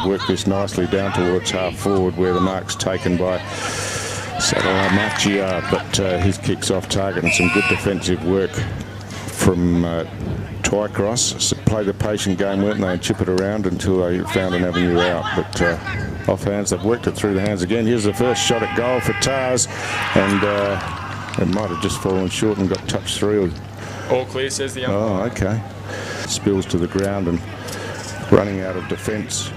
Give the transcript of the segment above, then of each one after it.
Work this nicely down towards half forward where the mark's taken by Salamachi, but his kick's off target and some good defensive work from Twycross. So play the patient game, weren't they, and chip it around until they found an avenue out. But off hands, they've worked it through the hands again. Here's the first shot at goal for Tars, and it might have just fallen short and got touched through. All clear, says the umpire. Oh, okay. Spills to the ground and running out of defence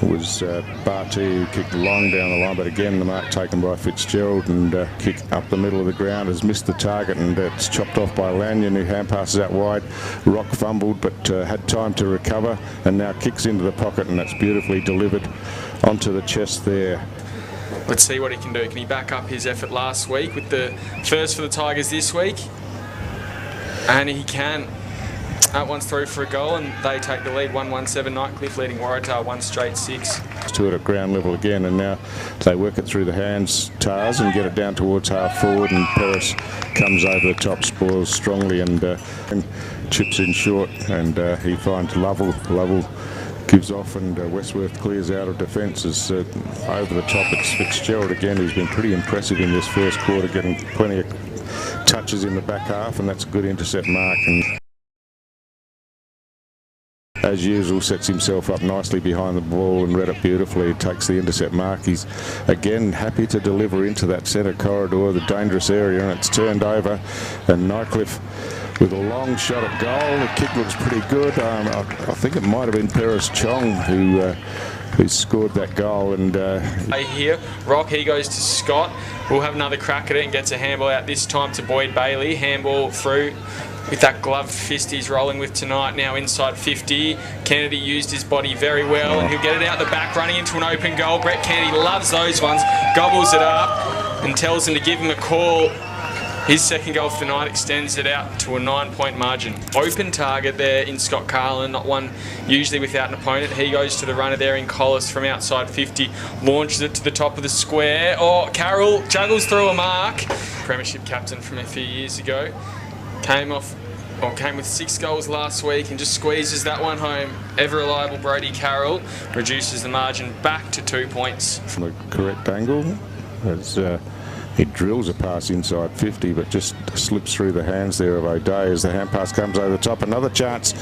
was Barty, who kicked long down the line, but again the mark taken by Fitzgerald, and kick up the middle of the ground has missed the target, and it's chopped off by Lanyon, who hand passes out wide. Rock fumbled but had time to recover and now kicks into the pocket, and that's beautifully delivered onto the chest there. Let's see what he can do. Can he back up his effort last week with the first for the Tigers this week? And he can. That one's through for a goal, and they take the lead. 1-1-7 Nightcliff leading Waratah 1 straight 6. To it at ground level again, and now they work it through the hands, Tars, and get it down towards half forward, and Paris comes over the top, spoils strongly, and chips in short, and he finds Lovell. Lovell gives off, and Westworth clears out of defence. As over the top, it's Fitzgerald again, who's been pretty impressive in this first quarter, getting plenty of touches in the back half, and that's a good intercept mark. And as usual, sets himself up nicely behind the ball and read it beautifully. He takes the intercept mark. He's again happy to deliver into that centre corridor, the dangerous area, and it's turned over. And Nightcliff with a long shot at goal. The kick looks pretty good. I think it might have been Paris Chong who scored that goal. And here, Rock, he goes to Scott. We'll have another crack at it and gets a handball out this time to Boyd Bailey. Handball through with that gloved fist he's rolling with tonight, now inside 50. Kennedy used his body very well, and he'll get it out the back, running into an open goal. Brett Kennedy loves those ones, gobbles it up and tells him to give him a call. His second goal for the night extends it out to a 9-point margin. Open target there in Scott Carlin, not one usually without an opponent. He goes to the runner there in Collis from outside 50, launches it to the top of the square. Oh, Carroll juggles through a mark. Premiership captain from a few years ago. Came with 6 goals last week and just squeezes that one home. Ever reliable Brodie Carroll reduces the margin back to 2 points. From the correct angle, as he drills a pass inside 50, but just slips through the hands there of O'Day as the hand pass comes over the top. Another chance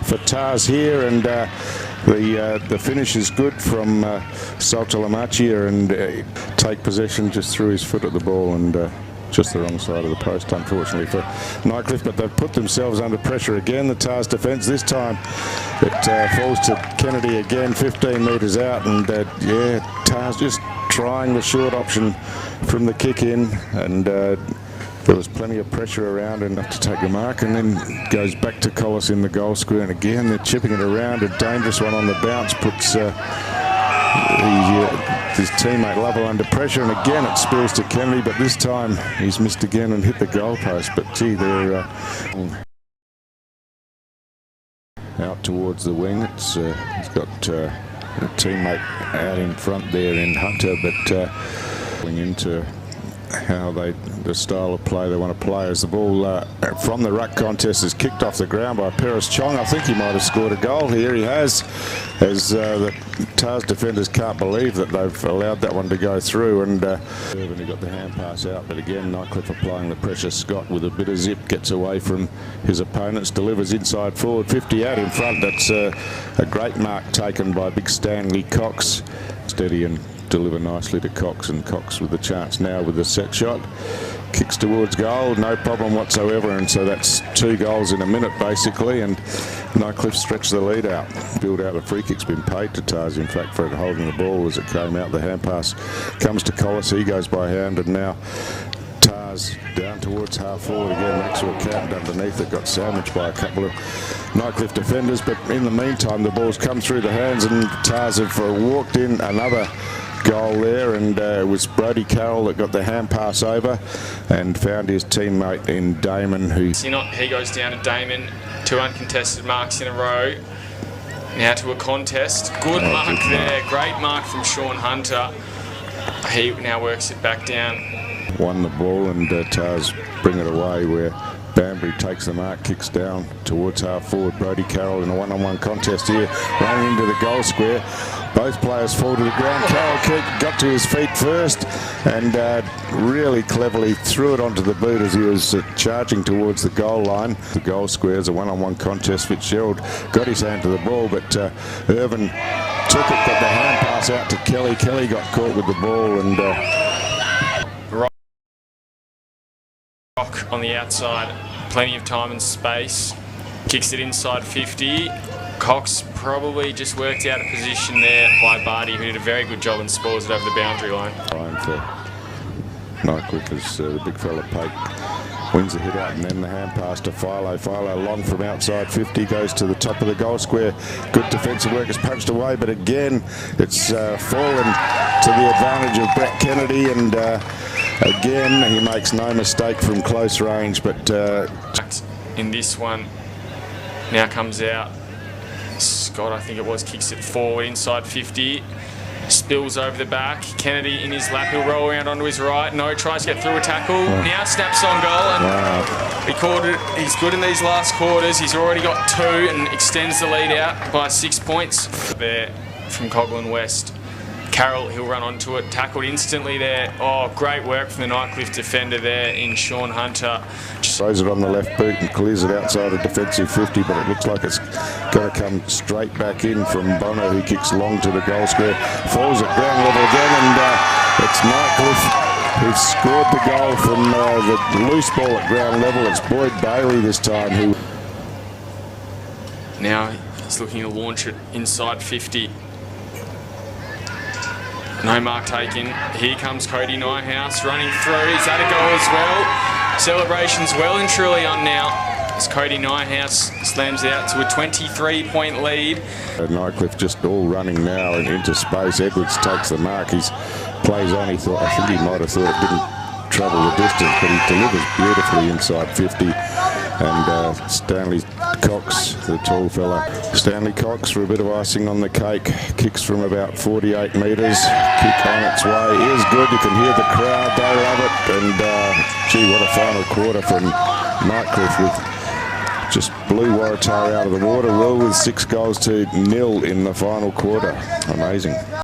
for Tars here, and the finish is good from Saltalamachia, and take possession just through his foot at the ball, and just the wrong side of the post, unfortunately, for Nightcliff. But they've put themselves under pressure again, the Tars defence. This time it falls to Kennedy again, 15 metres out, and yeah, Tars just trying the short option from the kick in, and there was plenty of pressure around enough to take the mark, and then goes back to Collis in the goal square, and again they're chipping it around. A dangerous one on the bounce puts his teammate Lovell under pressure, and again it spills to Kennedy, but this time he's missed again and hit the goalpost. But gee, they're out towards the wing. It's he's got a teammate out in front there in Hunter, but going into how the style of play they want to play, as the ball from the ruck contest is kicked off the ground by Paris Chong. I think he might have scored a goal here. He has, as the Tars defenders can't believe that they've allowed that one to go through, and he got the hand pass out, but again Nightcliff applying the pressure. Scott with a bit of zip gets away from his opponents, delivers inside forward 50 out in front. That's a great mark taken by big Stanley Cox. Steady and deliver nicely to Cox, and Cox with the chance now with the set shot. Kicks towards goal, no problem whatsoever, and so that's 2 goals in a minute basically, and Nightcliff stretched the lead out. Build out, the free kick's been paid to Tars, in fact, for holding the ball as it came out. The hand pass comes to Collis, he goes by hand, and now Tars down towards half forward again. Maxwell camped underneath it, got sandwiched by a couple of Nightcliff defenders, but in the meantime the ball's come through the hands, and Tars have walked in another goal there, and it was Brodie Carroll that got the hand pass over and found his teammate in Damon, who... He goes down to Damon, 2 uncontested marks in a row. Now to a contest. Good mark there, great mark from Sean Hunter. He now works it back down. Won the ball, and Tars bring it away, where Banbury takes the mark, kicks down towards half forward. Brodie Carroll in a one-on-one contest here, running into the goal square. Both players fall to the ground. Carroll got to his feet first and really cleverly threw it onto the boot as he was charging towards the goal line. The goal square is a one-on-one contest. Fitzgerald got his hand to the ball, but Irvin took it, got the hand pass out to Kelly. Kelly got caught with the ball and Rock on the outside, plenty of time and space, kicks it inside 50. Cox probably just worked out a position there by Barty, who did a very good job and spoils it over the boundary line. Time for Nightcliff as the big fella Pate wins the hit out, and then the hand pass to Philo. Philo long from outside 50, goes to the top of the goal square. Good defensive work, is punched away, but again it's fallen to the advantage of Brett Kennedy, and again he makes no mistake from close range. But in this one, now comes out. Scott, I think it was, kicks it forward inside 50. Spills over the back. Kennedy in his lap. He'll roll around onto his right. No, tries to get through a tackle. Now snaps on goal. And he called it. He's good in these last quarters. He's already got 2 and extends the lead out by 6 points. There from Coghlan West. Carroll, he'll run onto it. Tackled instantly there. Oh, great work from the Nightcliff defender there in Sean Hunter. Throws it on the left boot and clears it outside a defensive 50, but it looks like it's going to come straight back in from Bono, who kicks long to the goal square. Falls at ground level again, and it's Nightcliff who's scored the goal from the loose ball at ground level. It's Boyd Bailey this time who... Now he's looking to launch it inside 50. No mark taken. Here comes Cody Nyhouse running through. He's had a goal as well. Celebrations well and truly on now as Cody Nyhouse slams out to a 23-point lead. Nightcliff just all running now and into space. Edwards takes the mark. He plays on. I think he might have thought it didn't travel the distance, but he delivers beautifully inside 50. And Stanley Cox, the tall fella. Stanley Cox for a bit of icing on the cake. Kicks from about 48 metres. Kick on its way is good. You can hear the crowd. They love it. And gee, what a final quarter from Nightcliff, with just blew Waratah out of the water well with 6 goals to 0 in the final quarter. Amazing.